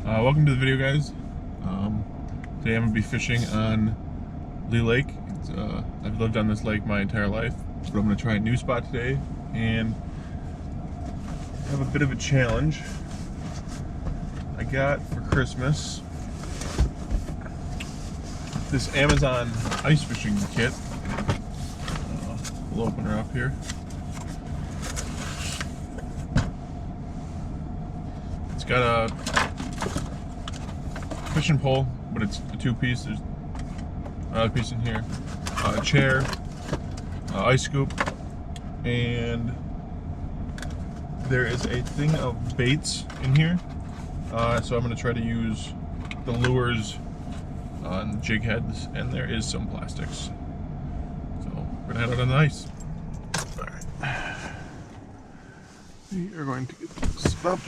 Welcome to the video, guys. Today I'm going to be fishing on Lee Lake. I've lived on this lake my entire life, but I'm going to try a new spot today and have a bit of a challenge. I got for Christmas this Amazon ice fishing kit. We'll open her up here. It's got a fishing pole, but it's a two-piece. There's another piece in here, a chair, ice scoop, and there is a thing of baits in here. So I'm going to try to use the lures on jig heads, and there is some plastics. So we're going to head out on the ice. All right. We are going to get this up.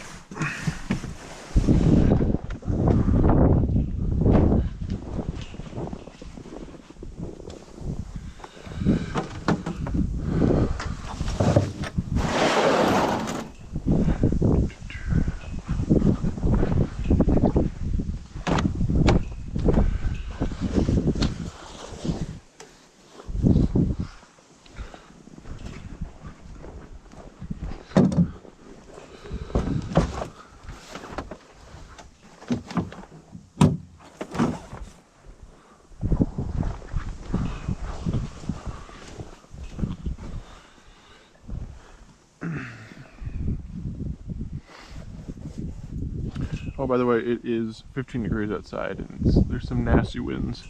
Oh, by the way, it is 15 degrees outside, and there's some nasty winds,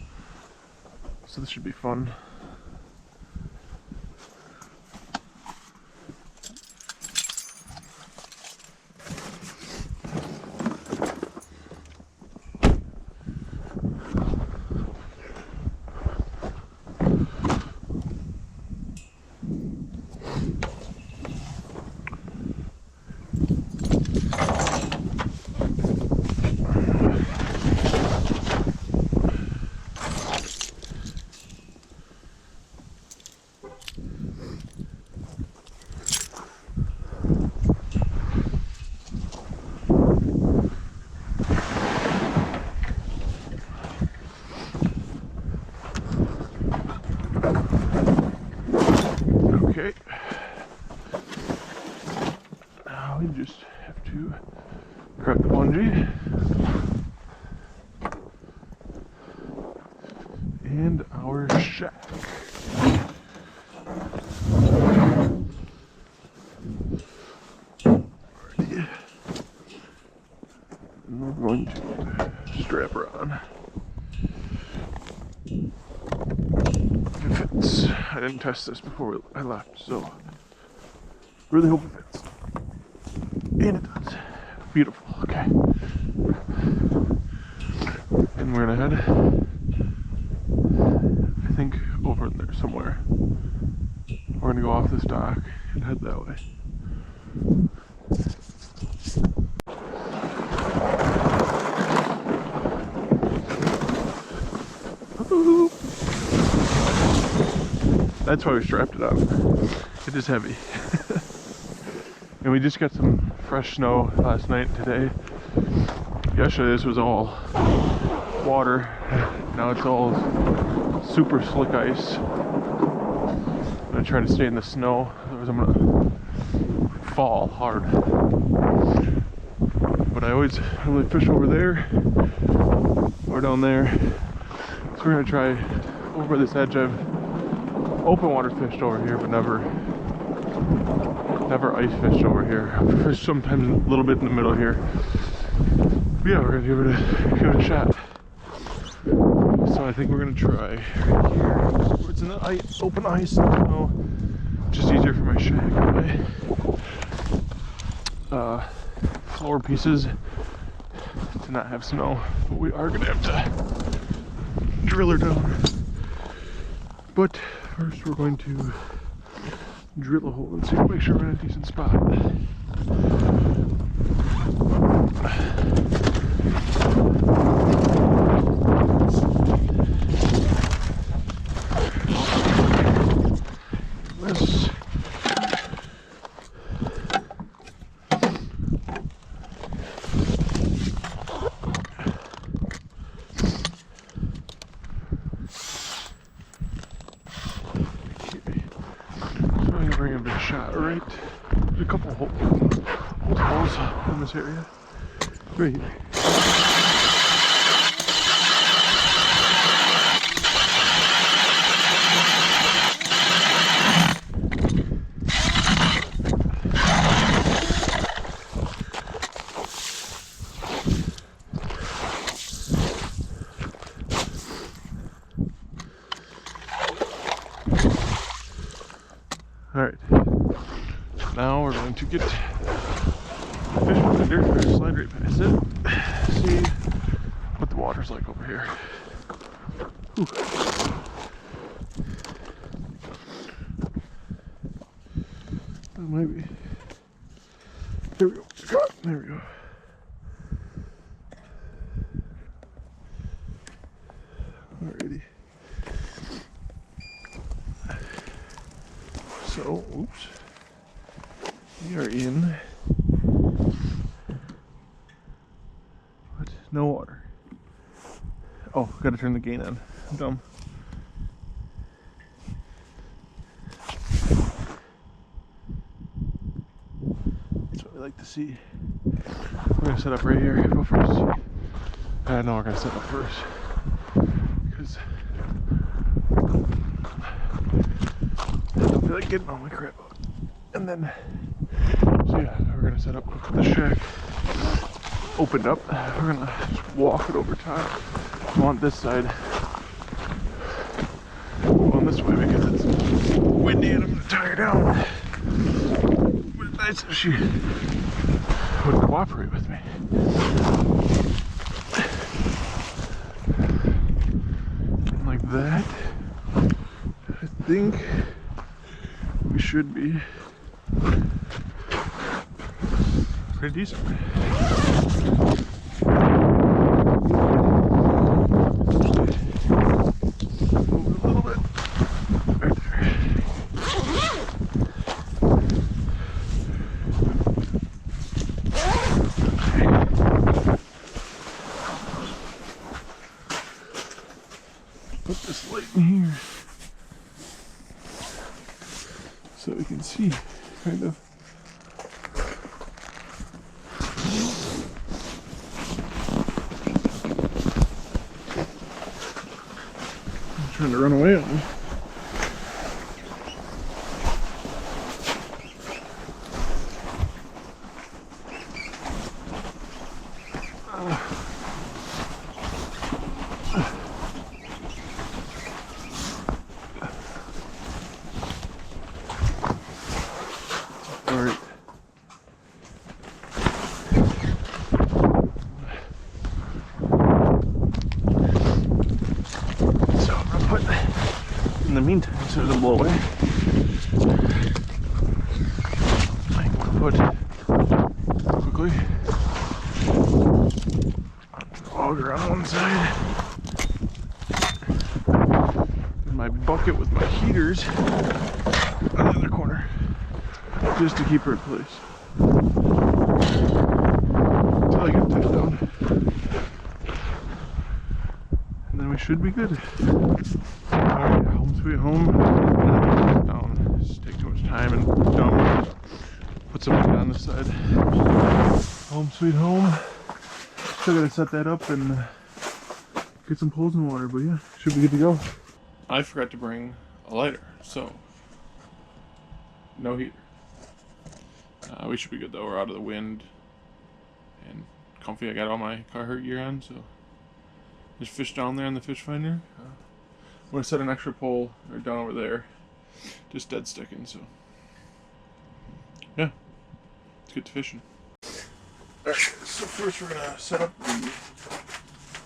so this should be fun. Okay, now we just have to grab the bungee and our shack. Alrighty. And we're going to strap her on. If it fits. I didn't test this before I left, so really hope it fits. And it does. Beautiful. Okay. And we're gonna head, I think, over in there somewhere. We're gonna go off this dock and head that way. Ooh. That's why we strapped it on. It is heavy. And we just got some fresh snow last night and today. Yesterday this was all water. Now it's all super slick ice. I'm gonna try to stay in the snow, otherwise I'm gonna fall hard. But I always really fish over there or down there. So we're gonna try over this edge. I've open water fished over here, but never ice fished over here. I've fished sometimes a little bit in the middle here. But yeah, we're gonna give it a shot. So I think we're gonna try right here, where it's in the open ice. So just easier for my shack. Floor pieces to not have snow, but we are gonna have to drill her down. But first we're going to drill a hole and see, make sure we're in a decent spot. This Alright, there's a couple holes in this area. Right here. Alright, now we're going to get the fish finder, or slide right past it, see what the water's like over here. Whew. That might be. There we go. Come on. There we go. Alrighty. So, oops. We are in. What? No water. Oh, gotta turn the gain on. I'm dumb. That's what we like to see. We're gonna set up right here. Go first. No, we're gonna set up first. Because I don't feel like getting all my crap out. And then, so yeah, we're gonna set up the shack opened up. We're gonna just walk it over time. I want this side going this way because it's windy and I'm gonna tie her down. But it's nice if she would cooperate with me. And like that, I think we should be pretty decent. Put this light in here so we can see kind of. I'm trying to run away on me. Alright. So I'm gonna put, in the meantime, so it doesn't blow away, I'm gonna put quickly auger on one side and my bucket with my heaters on the other corner, just to keep her in place until I get that down, and then we should be good. Alright, home sweet home. Down. Just take too much time and dumb. Put something on this side. Home sweet home. Still gotta set that up and get some poles in the water, but yeah, should be good to go. I forgot to bring a lighter, so no heater. We should be good though. We're out of the wind and comfy. I got all my Carhartt gear on, so there's fish down there on the fish finder. I'm gonna set an extra pole or down over there, just dead sticking. So yeah, let's get to fishing. All right, so first we're gonna set up the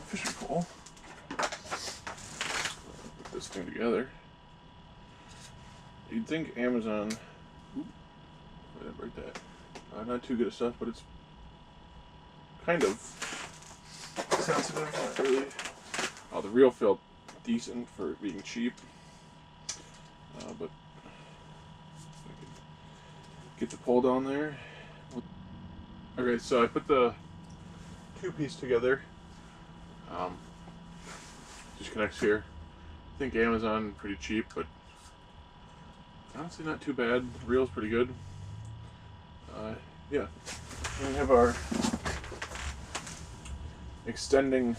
fishing pole. Put this thing together. You'd think Amazon. I didn't break that. Not too good at stuff, but it's kind of sensitive. Not really. Oh, the reel felt decent for being cheap, but I can get the pole down there. Okay, so I put the two-piece together. Just connects here. I think Amazon pretty cheap, but honestly not too bad. The reel's pretty good. Yeah. And we have our extending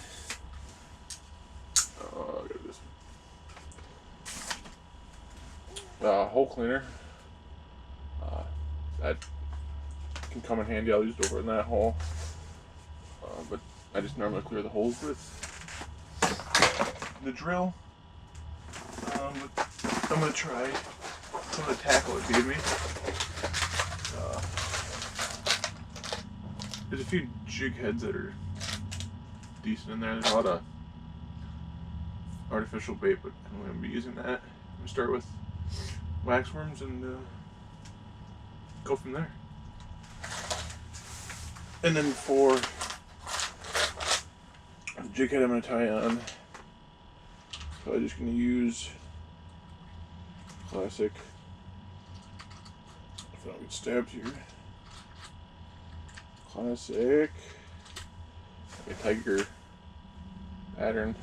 hole cleaner. That can come in handy. I'll use it over in that hole. But I just normally clear the holes with the drill. But I'm going to try some of the tackle it gave me. There's a few jig heads that are decent in there. There's a lot of artificial bait, but I'm going to be using that. I'm going to start with waxworms and go from there. And then for the jig head I'm going to tie on, so I'm just going to use classic, if I don't get stabbed here, classic tiger pattern.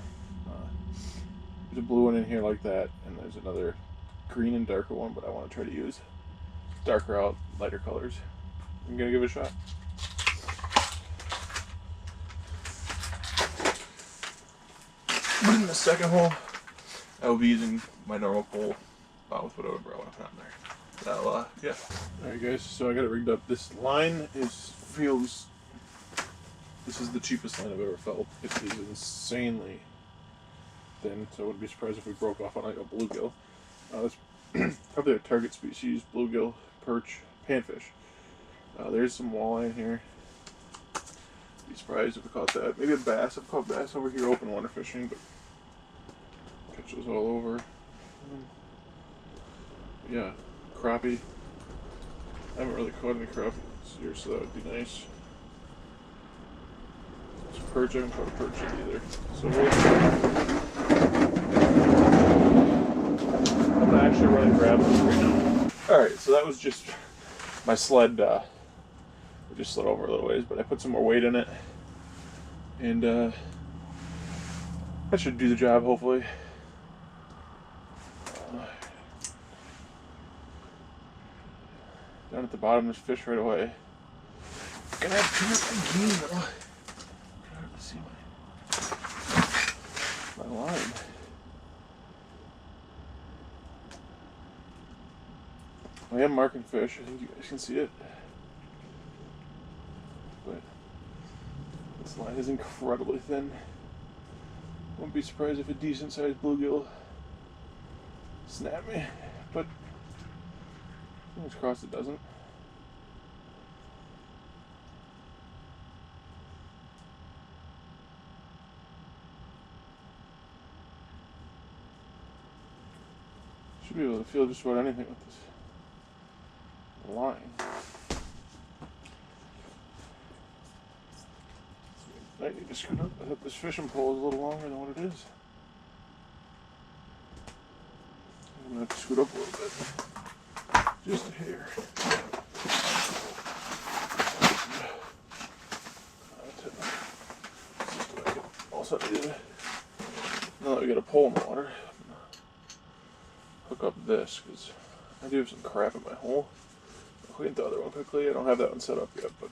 There's a blue one in here like that, and there's another green and darker one, but I want to try to use darker out, lighter colors. I'm going to give it a shot. But in the second hole, I will be using my normal pole with whatever I want to put on there. Yeah. Alright guys, so I got it rigged up. This line feels, this is the cheapest line I've ever felt. It is insanely thin, so I wouldn't be surprised if we broke off on like a bluegill. That's probably a target species, bluegill, perch, panfish. There's some walleye in here. Be surprised if we caught that. Maybe a bass. I've caught bass over here open water fishing, but catch those all over. Yeah, crappie. I haven't really caught any crappie this year, so that would be nice. Some perch, I haven't caught a perch yet either. So I'm gonna actually run and grab this right now. Alright, so that was just my sled. We just slid over a little ways, but I put some more weight in it. And that should do the job, hopefully. Down at the bottom, there's fish right away. Gonna have too much game though. Hard to see my line. I am marking fish. I think you guys can see it. But this line is incredibly thin. Won't be surprised if a decent sized bluegill snap me, but fingers crossed it doesn't. Should be able to feel just about anything with this line. I need to scoot up. I thought this fishing pole is a little longer than what it is. I'm gonna have to scoot up a little bit. Just a hair. Also, now that we got a pole in the water, I'm gonna hook up this because I do have some crap in my hole. I'll clean the other one quickly. I don't have that one set up yet, but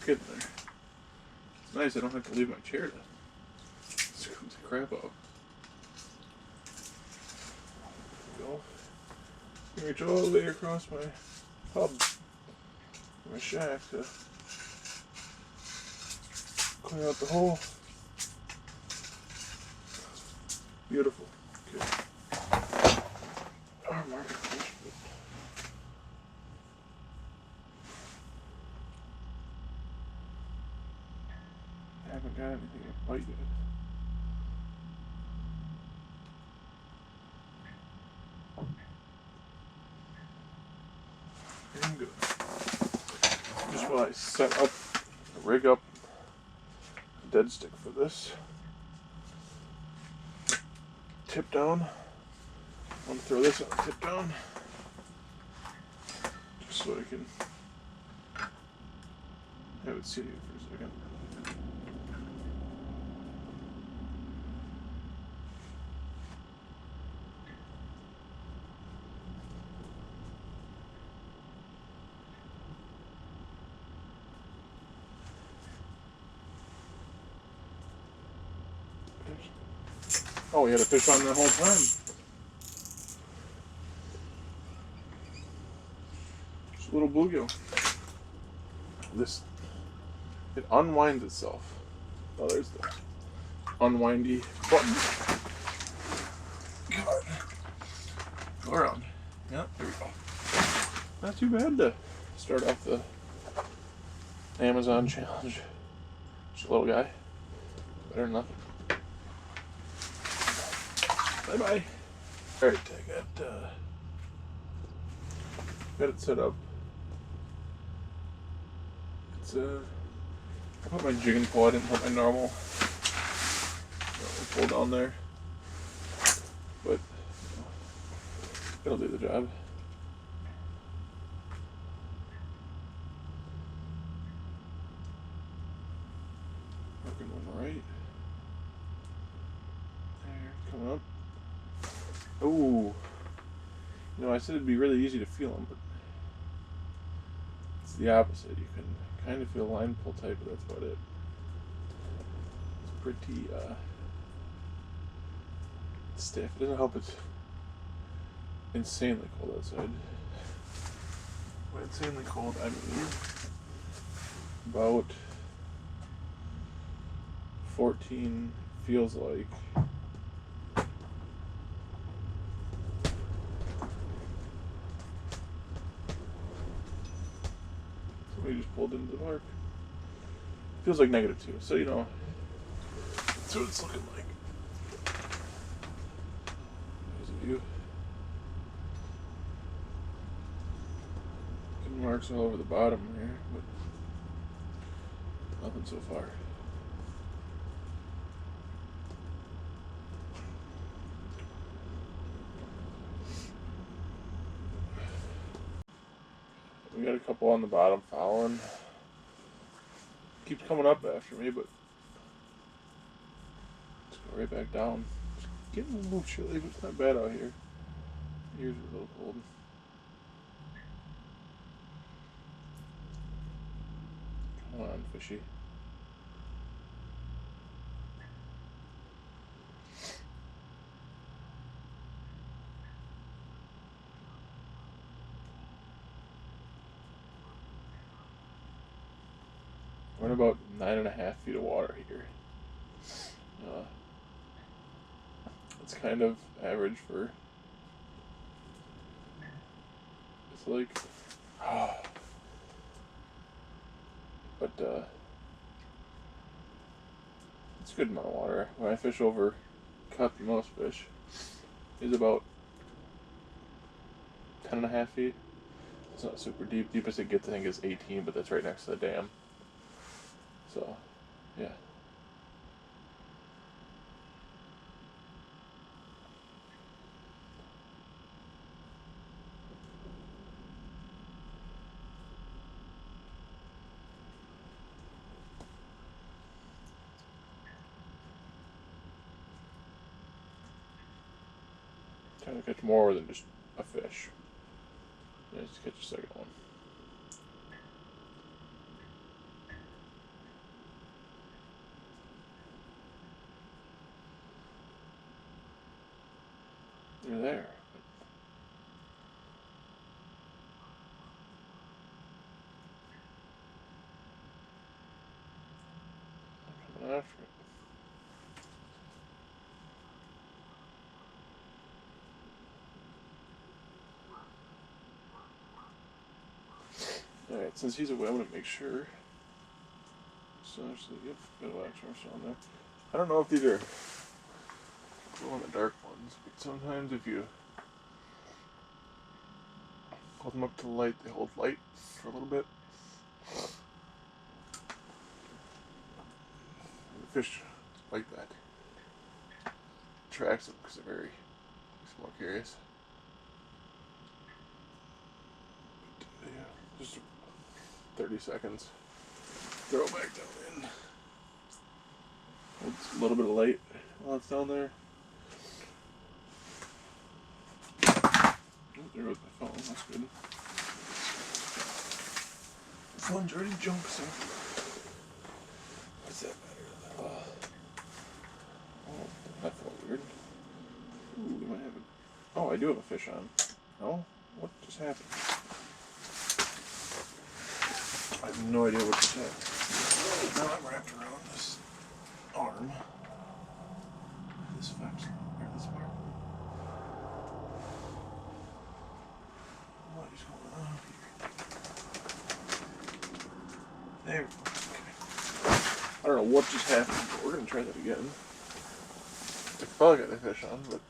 getting there. It's nice. I don't have to leave my chair to scoop the crap out. There we go. You can reach all the way across my hub, my shack to clean out the hole. Beautiful. Okay. Oh, market fish, but I haven't got anything to bite yet. And good. Just while I set up, rig up a dead stick for this. Tip down. I'm going to throw this on tip down. Just so I can have it sitting for a second. Oh, we had a fish on the whole time. Just a little bluegill. It unwinds itself. Oh, there's the unwindy button. Come on. Go around. Yeah, there we go. Not too bad to start off the Amazon challenge. Just a little guy. Better than nothing. Bye-bye. Alright, I got it set up. It's I put my jigging pole, I didn't put my normal pull down there. But it'll do the job. Working one right. There, coming up. Oh, I said it'd be really easy to feel them, but it's the opposite. You can kind of feel line pull tight, but that's about it. It's pretty stiff. It doesn't help it's insanely cold outside. By insanely cold, I mean about 14 feels like. Somebody just pulled into the park. Feels like -2, so that's what it's looking like. There's a view. Getting marks all over the bottom here, but nothing so far. We got a couple on the bottom following. Keeps coming up after me, but let's go right back down. It's getting a little chilly, but it's not bad out here. Ears are a little cold. Come on, fishy. We're in about 9.5 feet of water here. It's kind of average for. It's like, but it's a good amount of water. When I fish over, caught the most fish is about 10.5 feet. It's not super deep. Deepest it gets, I think, is 18, but that's right next to the dam. So, yeah. Trying to catch more than just a fish. Yeah, just catch a second one. You're there. I'm coming after it. Alright, since he's away, I'm going to make sure. So actually, get a bit of wax marks on there. I don't know if these are glow in the dark ones, but sometimes if you hold them up to the light, they hold light for a little bit. And the fish like that. Attracts them because they're makes them more curious. But, yeah, just 30 seconds. Throw it back down in. It's a little bit of light while it's down there. Oh, there goes my phone. That's good. The phone's already junk, so what's that matter? Oh, that felt weird. I do have a fish on. No? What just happened? I have no idea what just happened. Now I'm wrapped around this arm. This flex, or this part. What is going on here? There we go. Okay. I don't know what just happened, but we're going to try that again. I probably got the fish on, but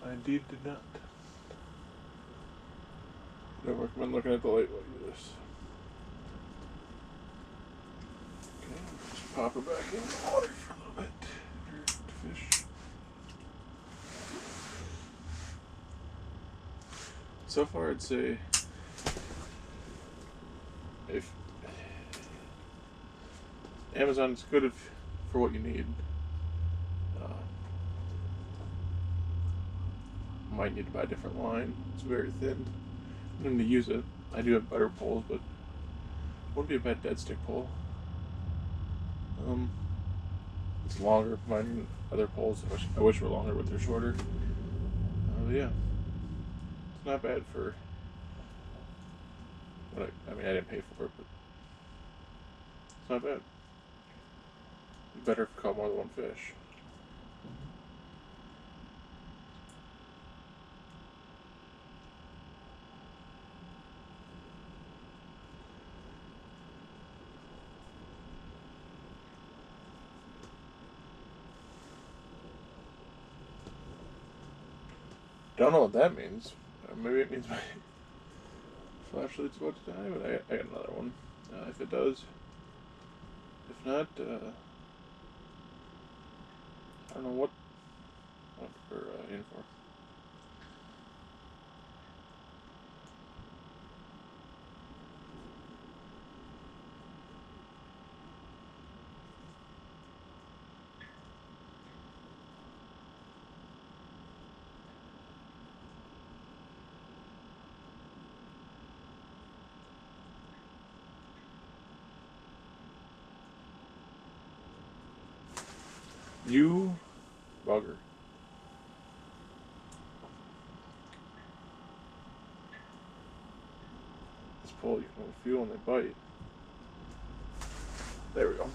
I indeed did not. Don't recommend looking at the light while you do this. Okay, just pop her back in the water for a little bit. Fish. So far, I'd say if Amazon's good for what you need. Might need to buy a different line. It's very thin. I need to use it. I do have better poles, but it wouldn't be a bad dead stick pole. It's longer. Mine other poles I wish were longer, but they're shorter. But yeah, it's not bad for what I mean. I didn't pay for it, but it's not bad. Better if you caught more than one fish. Don't know what that means. Maybe it means my flashlight's about to die, but I got another one. If it does. If not, I don't know what we're in for. You bugger. This pole you can feel when they bite. There we go.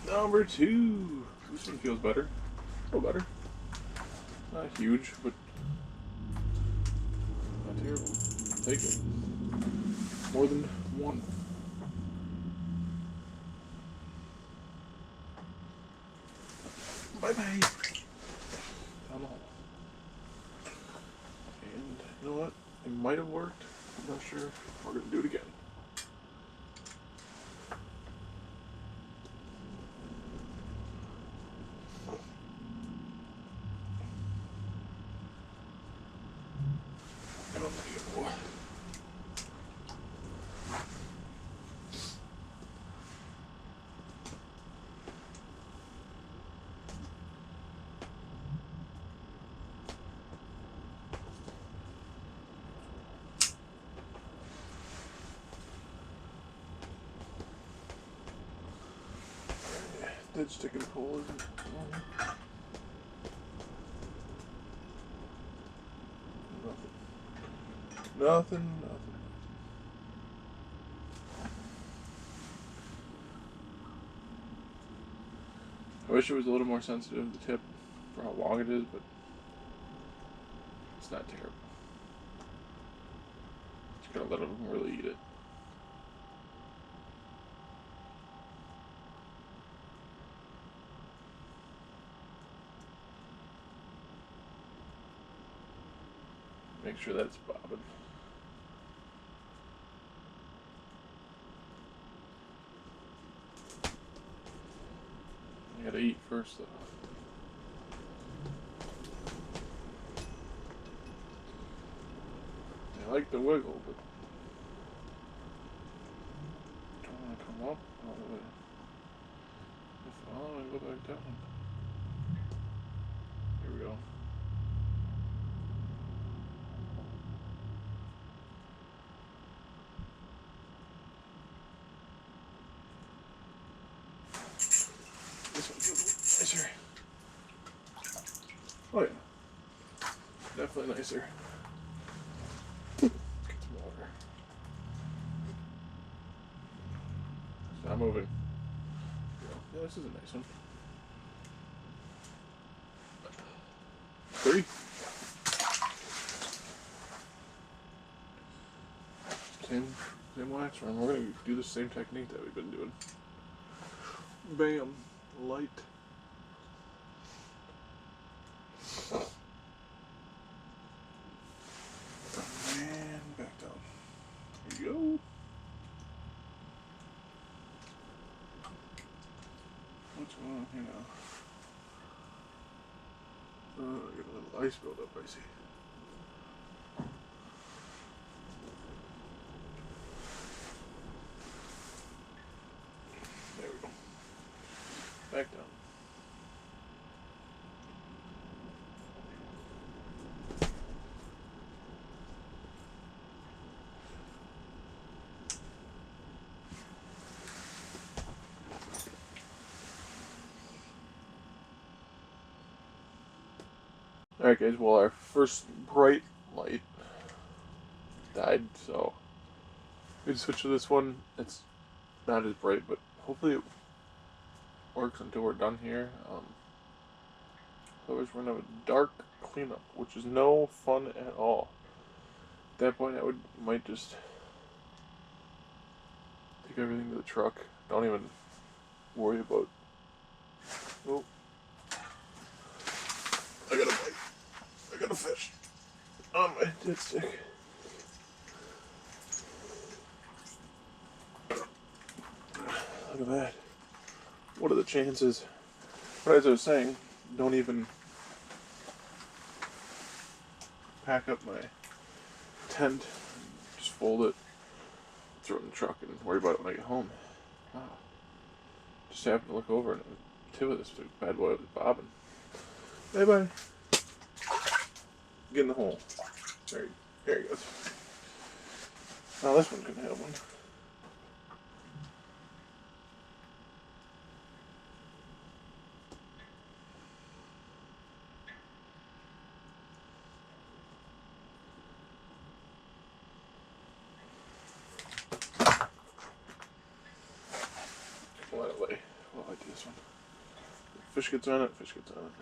Number 2. This one feels better. A little better. Not huge, but not terrible. I'll take it. More than one. Bye-bye. Down the hole. And you know what? It might have worked. I'm not sure. We're going to do it again. Dead stick and pole isn't nothing. I wish it was a little more sensitive, the tip, for how long it is, but it's not terrible. Just gotta let them really eat it. Make sure that it's bobbing. I gotta eat first though. I like the wiggle, but don't want to come up all the way. All the way, go back down. Here we go. This one feels a little nicer. Oh yeah. Definitely nicer. Get some water. It's not moving. Yeah, this is a nice one. 3. Same wax run. We're gonna do the same technique that we've been doing. Bam, light. And back down. Here you go. What's going on here now? I got a little ice buildup, I see. There we go. Back down. Alright guys, well our first bright light died, so we just switch to this one. It's not as bright, but hopefully it works until we're done here. Otherwise we're gonna have a dark cleanup, which is no fun at all. At that point I might just take everything to the truck. Don't even worry about. Oh, I got a bite. I got a fish on my dead stick. Look at that. What are the chances? But as I was saying, don't even pack up my tent. Just fold it, throw it in the truck, and worry about it when I get home. Wow. Just happened to look over, and the tip of this bad boy was bobbing. Bye bye. Get in the hole. There he goes. Now this one can have one. Let it lay while I do this one. Fish gets on it, fish gets on it.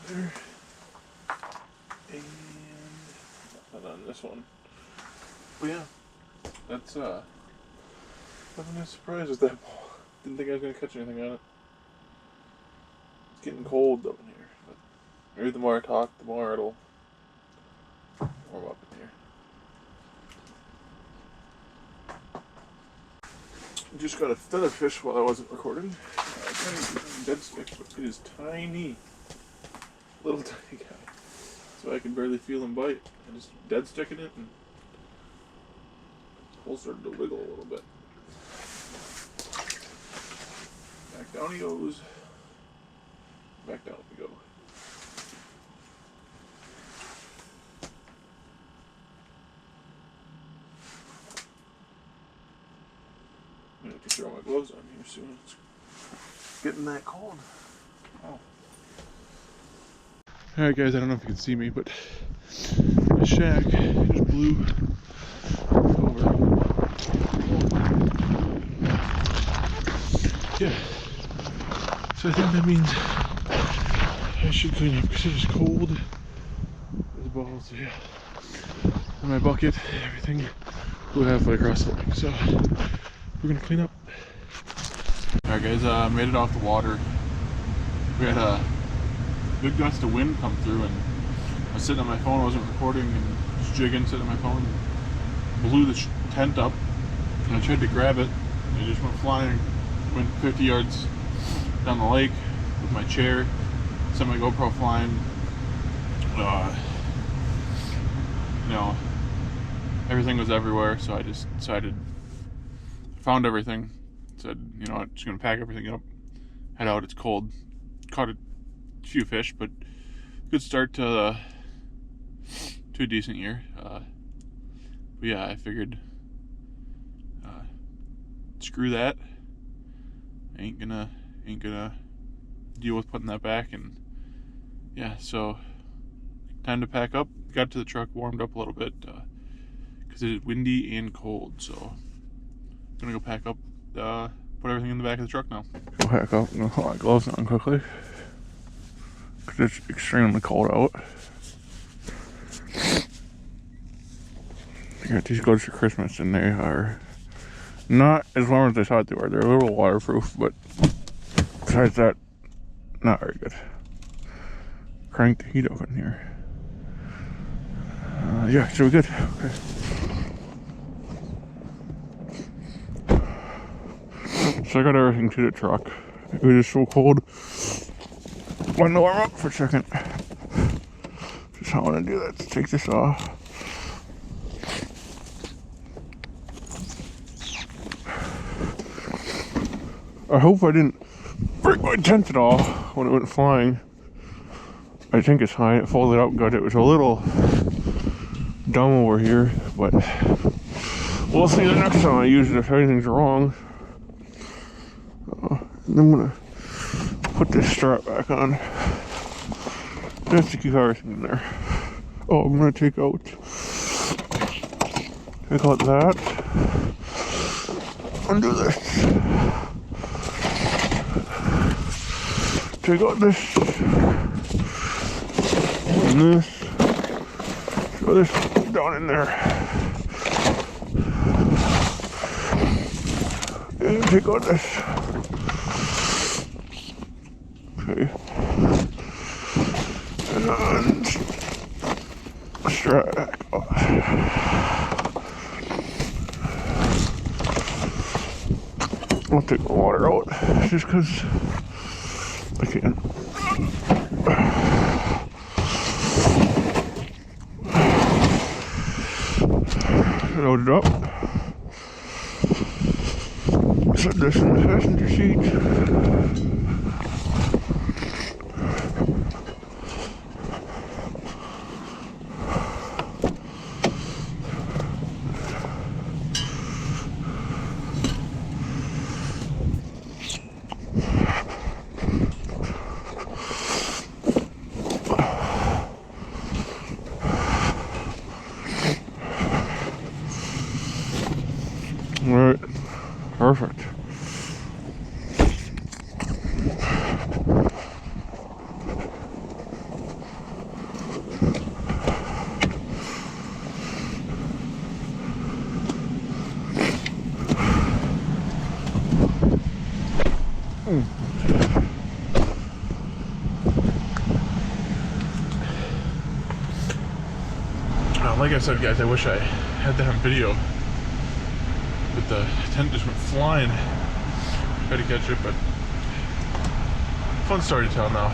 There. And nothing on this one. But yeah, that's nothing to surprise with that ball. Didn't think I was gonna catch anything on it. It's getting cold down here, but maybe the more I talk, the more it'll warm up in here. Just got another fish while I wasn't recording. Dead stick, but it is tiny. Little tiny guy. So I can barely feel him bite. I just dead sticking it and his hole started to wiggle a little bit. Back down he goes. Back down we go. I'm gonna have to throw my gloves on here soon. It's getting that cold. Oh. Alright guys, I don't know if you can see me, but my shack just blew over. Yeah. So I think that means I should clean up because it is cold as balls. Yeah. And my bucket, everything blew halfway across the lake. So we're gonna clean up. Alright guys, made it off the water. We had a good gust of wind come through, and I was sitting on my phone, I wasn't recording, and just jigging, sitting on my phone, blew the tent up, and I tried to grab it, and it just went flying, went 50 yards down the lake, with my chair, set my GoPro flying. You know, everything was everywhere, so I just decided, found everything, said, you know, I'm just gonna pack everything up, head out. It's cold. Caught a few fish, but good start to a decent year. But yeah, I figured, screw that. I ain't gonna deal with putting that back, and yeah, so time to pack up. Got to the truck, warmed up a little bit because it is windy and cold. So I'm gonna go pack up, put everything in the back of the truck now. Go pack up. I'm gonna put my gloves on quickly because it's extremely cold out. I got these gloves for Christmas, and they are not as warm as I thought they were. They're a little waterproof, but besides that, not very good. Crank the heat up in here. Yeah, so we're good. Okay. So I got everything to the truck. It was just so cold. Wanted to warm up for a second. Just how I want to do that. Let's take this off. I hope I didn't break my tent at all when it went flying. I think it's fine. It folded out good. It was a little dumb over here, but we'll see the next time I use it if anything's wrong. And I'm gonna put this strap back on just to keep everything in there. Oh, I'm gonna take out that, undo this, take out this and this, throw this down in there, and take out this. Okay, and strap back off. I'll take the water out just because I can. Load it up. Set this in the passenger seat. Alright, perfect. Like I said, guys, I wish I had that on video. But the tent just went flying. Tried to catch it, but fun story to tell now.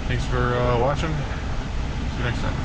Thanks for watching. See you next time.